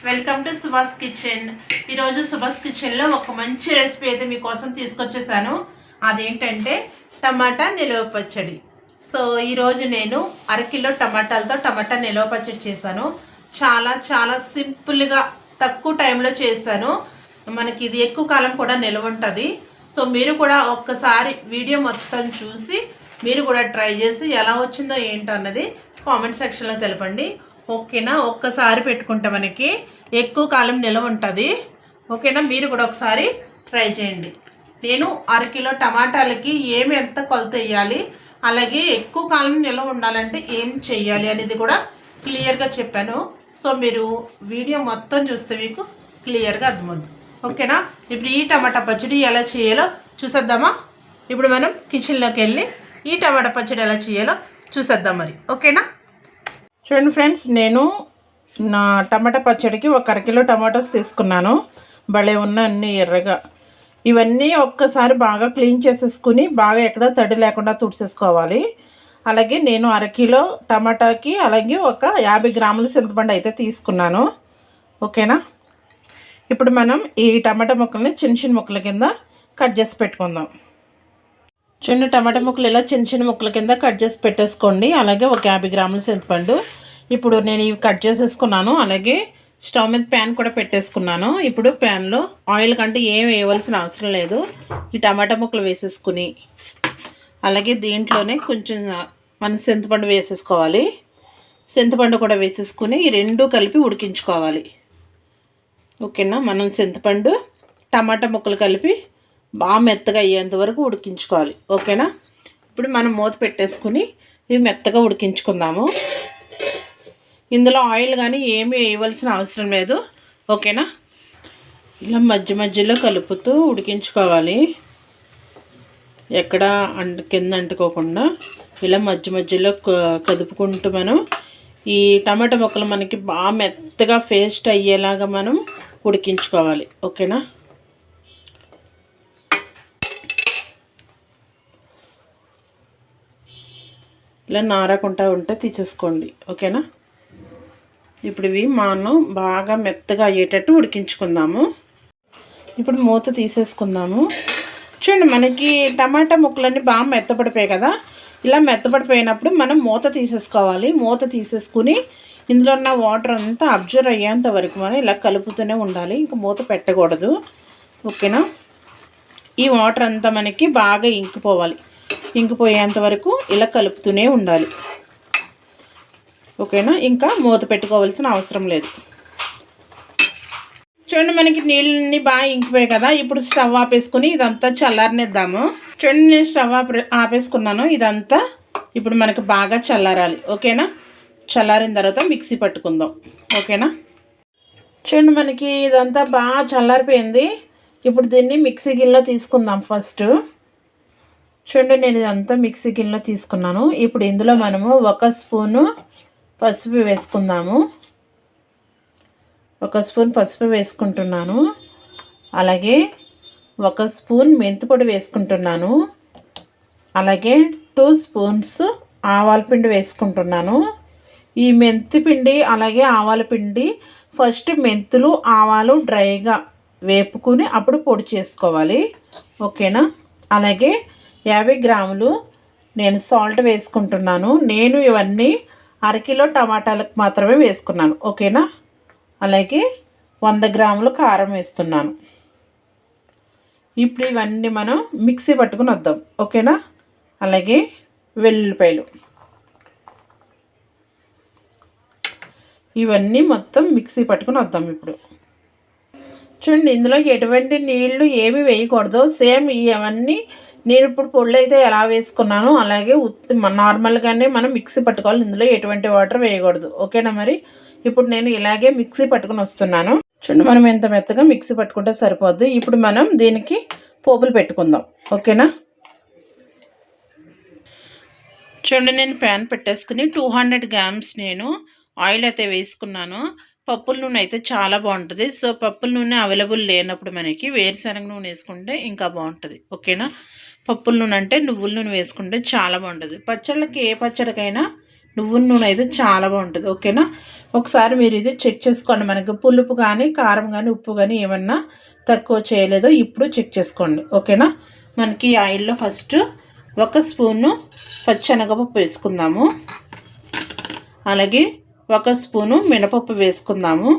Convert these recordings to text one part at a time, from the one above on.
Welcome to Subhash kitchen. ఈరోజు సుభాష్ కిచెన్లో ఒక మంచి రెసిపీ అయితే మీకోసం తీసుకొచ్చేసాను. అదేంటంటే టమాటా నిలవ పచ్చడి. సో ఈరోజు నేను అరకిలో టమాటాలతో టమాటా నిలవ పచ్చడి చేశాను. చాలా చాలా సింపుల్గా తక్కువ టైంలో చేశాను. మనకి ఇది ఎక్కువ కాలం కూడా నిలవ ఉంటుంది. సో మీరు కూడా ఒక్కసారి వీడియో మొత్తం చూసి మీరు కూడా ట్రై చేసి ఎలా వచ్చిందో ఏంటో అన్నది కామెంట్ సెక్షన్లో తెలపండి. ఓకేనా? ఒక్కసారి పెట్టుకుంటే మనకి ఎక్కువ కాలం నిలవ ఉంటుంది. ఓకేనా? మీరు కూడా ఒకసారి ట్రై చేయండి. నేను అరకిలో టమాటాలకి ఎంత కొలత వేయాలి, అలాగే ఎక్కువ కాలం నిలవ ఉండాలంటే ఏం చెయ్యాలి అనేది కూడా క్లియర్గా చెప్పాను. సో మీరు వీడియో మొత్తం చూస్తే మీకు క్లియర్గా అర్థమవుతుంది. ఓకేనా? ఇప్పుడు ఈ టమాటా పచ్చడి ఎలా చేయాలో చూసేద్దామా? ఇప్పుడు మనం కిచెన్లోకి వెళ్ళి ఈ టమాటా పచ్చడి ఎలా చేయాలో చూసేద్దాం మరి. ఓకేనా? చూడండి ఫ్రెండ్స్, నేను నా టమాటా పచ్చడికి ఒక అరకిలో టమాటోస్ తీసుకున్నాను. భలే ఉన్న అన్నీ ఎర్రగా. ఇవన్నీ ఒక్కసారి బాగా క్లీన్ చేసేసుకుని బాగా ఎక్కడ తడి లేకుండా తుడిసేసుకోవాలి. అలాగే నేను అరకిలో టమాటాకి అలాగే ఒక 50 గ్రాముల చింతపండు అయితే తీసుకున్నాను. ఓకేనా? ఇప్పుడు మనం ఈ టమాటా ముక్కల్ని చిన్న చిన్న ముక్కల కింద కట్ చేసి పెట్టుకుందాం. చిన్న టమాటా ముక్కలు ఇలా చిన్న చిన్న ముక్కల కింద కట్ చేసి పెట్టేసుకోండి. అలాగే ఒక 50 గ్రాముల చింతపండు. ఇప్పుడు నేను ఇవి కట్ చేసేసుకున్నాను. అలాగే స్టవ్ మీద ప్యాన్ కూడా పెట్టేసుకున్నాను. ఇప్పుడు ప్యాన్లో ఆయిల్ కంటే ఏం వేయవలసిన అవసరం లేదు. ఈ టమాటా ముక్కలు వేసేసుకుని అలాగే దీంట్లోనే కొంచెం మన చింతపండు వేసేసుకోవాలి. చింతపండు కూడా వేసేసుకుని ఈ రెండు కలిపి ఉడికించుకోవాలి. ఓకేనా? మనం చింతపండు టమాటా ముక్కలు కలిపి బాగా మెత్తగా అయ్యేంత వరకు ఉడికించుకోవాలి. ఓకేనా? ఇప్పుడు మనం మూత పెట్టేసుకుని ఇవి మెత్తగా ఉడికించుకుందాము. ఇందులో ఆయిల్ కానీ ఏమీ వేయవలసిన అవసరం లేదు. ఓకేనా? ఇలా మధ్య మధ్యలో కలుపుతూ ఉడికించుకోవాలి. ఎక్కడ కింద అంటుకోకుండా ఇలా మధ్య మధ్యలో కదుపుకుంటూ మనం ఈ టమాటా ముక్కలు మనకి బాగా మెత్తగా పేస్ట్ అయ్యేలాగా మనం ఉడికించుకోవాలి. ఓకేనా? ఇలా నారకుండా ఉంటే తీసేసుకోండి. ఓకేనా? ఇప్పుడు ఇవి మనం బాగా మెత్తగా అయ్యేటట్టు ఉడికించుకుందాము. ఇప్పుడు మూత తీసేసుకుందాము. చూడండి, మనకి టమాటా ముక్కలన్నీ బాగా మెత్తపడిపోయాయి కదా. ఇలా మెత్తపడిపోయినప్పుడు మనం మూత తీసేసుకోవాలి. మూత తీసేసుకుని ఇందులో ఉన్న వాటర్ అంతా అబ్జర్వ్ అయ్యేంత వరకు మనం ఇలా కలుపుతూనే ఉండాలి. ఇంకా మూత పెట్టకూడదు. ఓకేనా? ఈ వాటర్ అంతా మనకి బాగా ఇంకిపోవాలి. ఇంకిపోయేంత వరకు ఇలా కలుపుతూనే ఉండాలి. ఓకేనా? ఇంకా మూత పెట్టుకోవాల్సిన అవసరం లేదు. చూడండి, మనకి నీళ్ళన్నీ బాగా ఇంకిపోయాయి కదా. ఇప్పుడు స్టవ్ ఆపేసుకుని ఇదంతా చల్లారనిద్దాము. చూడండి, నేను స్టవ్ ఆపేసుకున్నాను. ఇదంతా ఇప్పుడు మనకి బాగా చల్లారాలి. ఓకేనా? చల్లారిన తర్వాత మిక్సీ పట్టుకుందాం. ఓకేనా? చూడండి, మనకి ఇదంతా బాగా చల్లారిపోయింది. ఇప్పుడు దీన్ని మిక్సీ గిన్నెలో తీసుకుందాం. ఫస్ట్ చూడండి, నేను ఇదంతా మిక్సీ గిన్నెలో తీసుకున్నాను. ఇప్పుడు ఇందులో మనము 1 స్పూను పసుపు వేసుకుందాము. 1 స్పూన్ పసుపు వేసుకుంటున్నాను. అలాగే 1 స్పూన్ మెంతిపొడి వేసుకుంటున్నాను. అలాగే 2 స్పూన్స్ ఆవాల పిండి వేసుకుంటున్నాను. ఈ మెంతి పిండి అలాగే ఆవాల పిండి ఫస్ట్ మెంతులు ఆవాలు డ్రైగా వేపుకుని అప్పుడు పొడి చేసుకోవాలి. ఓకేనా? అలాగే 50 గ్రాములు నేను సాల్ట్ వేసుకుంటున్నాను. నేను ఇవన్నీ అరకిలో టమాటాలకు మాత్రమే వేసుకున్నాను. ఓకేనా? అలాగే 100 గ్రాములు కారం వేస్తున్నాను. ఇప్పుడు ఇవన్నీ మనం మిక్సీ పట్టుకుని వద్దాం. ఓకేనా? అలాగే వెల్లుల్లిపాయలు ఇవన్నీ మొత్తం మిక్సీ పట్టుకుని వద్దాం. ఇప్పుడు చూడండి, ఇందులో ఎటువంటి నీళ్లు ఏమి వేయకూడదు. సేమ్ ఇవన్నీ నేను ఇప్పుడు పొళ్ళు అయితే ఎలా వేసుకున్నానో అలాగే నార్మల్గానే మనం మిక్సీ పట్టుకోవాలి. ఇందులో ఎటువంటి వాటర్ వేయకూడదు. ఓకేనా? మరి ఇప్పుడు నేను ఇలాగే మిక్సీ పట్టుకుని వస్తున్నాను. చూడండి, మనం ఎంత మెత్తగా మిక్సీ పట్టుకుంటే సరిపోద్ది. ఇప్పుడు మనం దీనికి పోపులు పెట్టుకుందాం. ఓకేనా? చూడండి, నేను ప్యాన్ పెట్టేసుకుని 200 గ్రామ్స్ నేను ఆయిల్ అయితే వేసుకున్నాను. పప్పుల నూనె అయితే చాలా బాగుంటుంది. సో పప్పుల నూనె అవైలబుల్ లేనప్పుడు మనకి వేరుశనగ నూనె వేసుకుంటే ఇంకా బాగుంటుంది. ఓకేనా? పప్పుల నూనె అంటే నువ్వుల నూనె వేసుకుంటే చాలా బాగుంటుంది. పచ్చళ్ళకి ఏ పచ్చడికైనా నువ్వుల నూనె అయితే చాలా బాగుంటుంది. ఓకేనా, ఒకసారి మీరు ఇది చెక్ చేసుకోండి. మనకి పులుపు కానీ కారం కానీ ఉప్పు కానీ ఏమన్నా తక్కువ చేయలేదో ఇప్పుడు చెక్ చేసుకోండి. ఓకేనా, మనకి ఆయిల్లో ఫస్ట్ 1 స్పూను పచ్చెనగపప్పు వేసుకుందాము. అలాగే 1 స్పూను మినపప్పు వేసుకుందాము.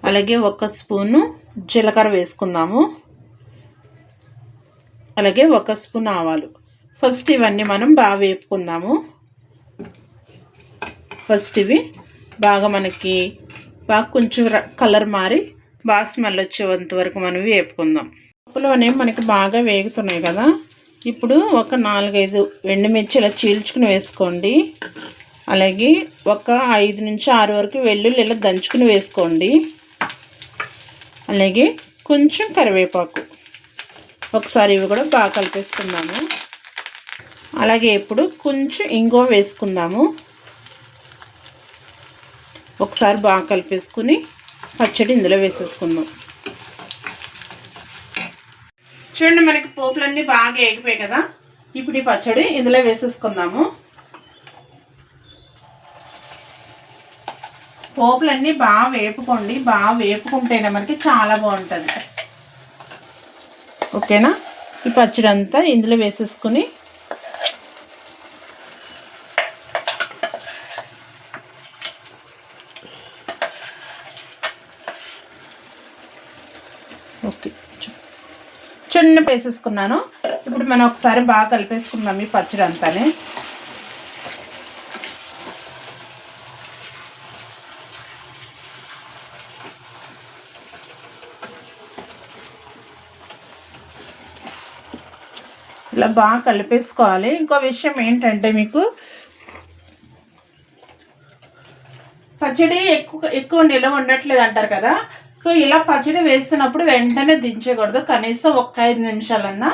అలాగే 1 స్పూను జీలకర్ర వేసుకుందాము. అలాగే 1 స్పూన్ ఆవాలు. ఫస్ట్ ఇవన్నీ మనం బాగా వేపుకుందాము. ఫస్ట్ ఇవి బాగా మనకి బాగా కొంచెం కలర్ మారి బాగా స్మెల్ వచ్చేంత వరకు మనం వేపుకుందాం. పప్పులోనే మనకి బాగా వేగుతున్నాయి కదా, ఇప్పుడు ఒక 4-5 ఎండుమిర్చి ఇలా చీల్చుకుని వేసుకోండి. అలాగే ఒక 5 నుంచి 6 వరకు వెల్లుల్లి ఇలా దంచుకుని వేసుకోండి. అలాగే కొంచెం కరివేపాకు. ఒకసారి ఇవి కూడా బాగా కలిపేసుకుందాము. అలాగే ఇప్పుడు కొంచెం ఇంగువ వేసుకుందాము. ఒకసారి బాగా కలిపేసుకుని పచ్చడి ఇందులో వేసేసుకుందాం. చూడండి, మనకి పోపులన్నీ బాగా ఎగిపోయాయి కదా, ఇప్పుడు ఈ పచ్చడి ఇందులో వేసేసుకుందాము. పోపులన్నీ బాగా వేపుకోండి. బాగా వేపుకుంటేనే మనకి చాలా బాగుంటుంది. ఓకేనా, ఈ పచ్చడి అంతా ఇందులో వేసేసుకుని ఓకే చిన్న వేసేసుకున్నాను. ఇప్పుడు మనం ఒకసారి బాగా కలిపేసుకుందాం ఈ పచ్చడి అంతానే. ఇలా బాగా కలిపేసుకోవాలి. ఇంకో విషయం ఏంటంటే, మీకు పచ్చడి ఎక్కువ నిల్వ ఉండట్లేదు అంటారు కదా, సో ఇలా పచ్చడి వేసినప్పుడు వెంటనే దించకూడదు. కనీసం ఒక 5 నిమిషాలన్నా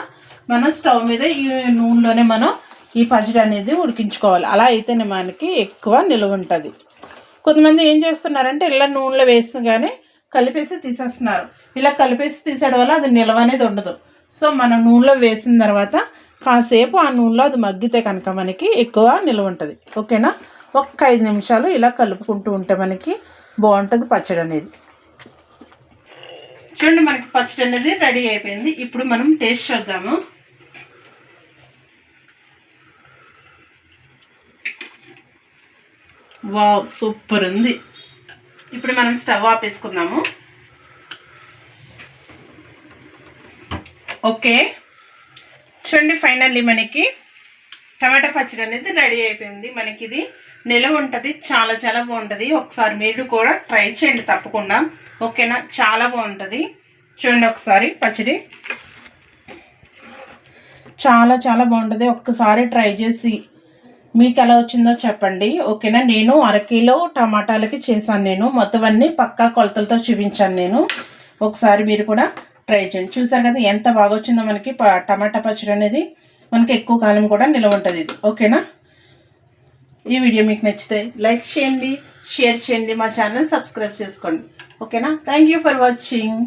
మనం స్టవ్ మీద ఈ నూనెలోనే మనం ఈ పచ్చడి అనేది ఉడికించుకోవాలి. అలా అయితేనే మనకి ఎక్కువ నిల్వ ఉంటుంది. కొంతమంది ఏం చేస్తున్నారంటే ఇలా నూనెలో వేసిగానే కలిపేసి తీసేస్తున్నారు. ఇలా కలిపేసి తీసేయడం వల్ల అది నిల్వ అనేది ఉండదు. సో మనం నూనెలో వేసిన తర్వాత కాసేపు ఆ నూనెలో అది మగ్గితే కనుక మనకి ఎక్కువ నిల్వ ఉంటుంది. ఓకేనా, ఒక 5 నిమిషాలు ఇలా కలుపుకుంటూ ఉంటే మనకి బాగుంటుంది పచ్చడి అనేది. చూడండి, మనకి పచ్చడి అనేది రెడీ అయిపోయింది. ఇప్పుడు మనం టేస్ట్ చూద్దాము. వావ్, సూపర్ ఉంది. ఇప్పుడు మనం స్టవ్ ఆపేసుకుందాము. ఓకే, చూడండి, ఫైనల్లీ మనకి టమాటా పచ్చడి అనేది రెడీ అయిపోయింది. మనకి ఇది నిలవ ఉంటుంది, చాలా చాలా బాగుంటుంది. ఒకసారి మీరు కూడా ట్రై చేయండి తప్పకుండా. ఓకేనా, చాలా బాగుంటుంది. చూడండి ఒకసారి పచ్చడి చాలా చాలా బాగుంటుంది. ఒక్కసారి ట్రై చేసి మీకు ఎలా వచ్చిందో చెప్పండి. ఓకేనా, నేను 1 కిలో టమాటాలకి చేశాను. నేను మొత్తం అన్నీ పక్కా కొలతలతో చూపించాను నేను. ఒకసారి మీరు కూడా ట్రై చేయండి. చూసారు కదా ఎంత బాగా వచ్చిందో మనకి టమాటా పచ్చడి అనేది. మనకి ఎక్కువ కాలం కూడా నిల్వ ఉంటుంది ఇది. ఓకేనా, ఈ వీడియో మీకు నచ్చితే లైక్ చేయండి, షేర్ చేయండి, మా ఛానల్ సబ్స్క్రైబ్ చేసుకోండి. ఓకేనా, థ్యాంక్ యూ ఫర్ వాచింగ్.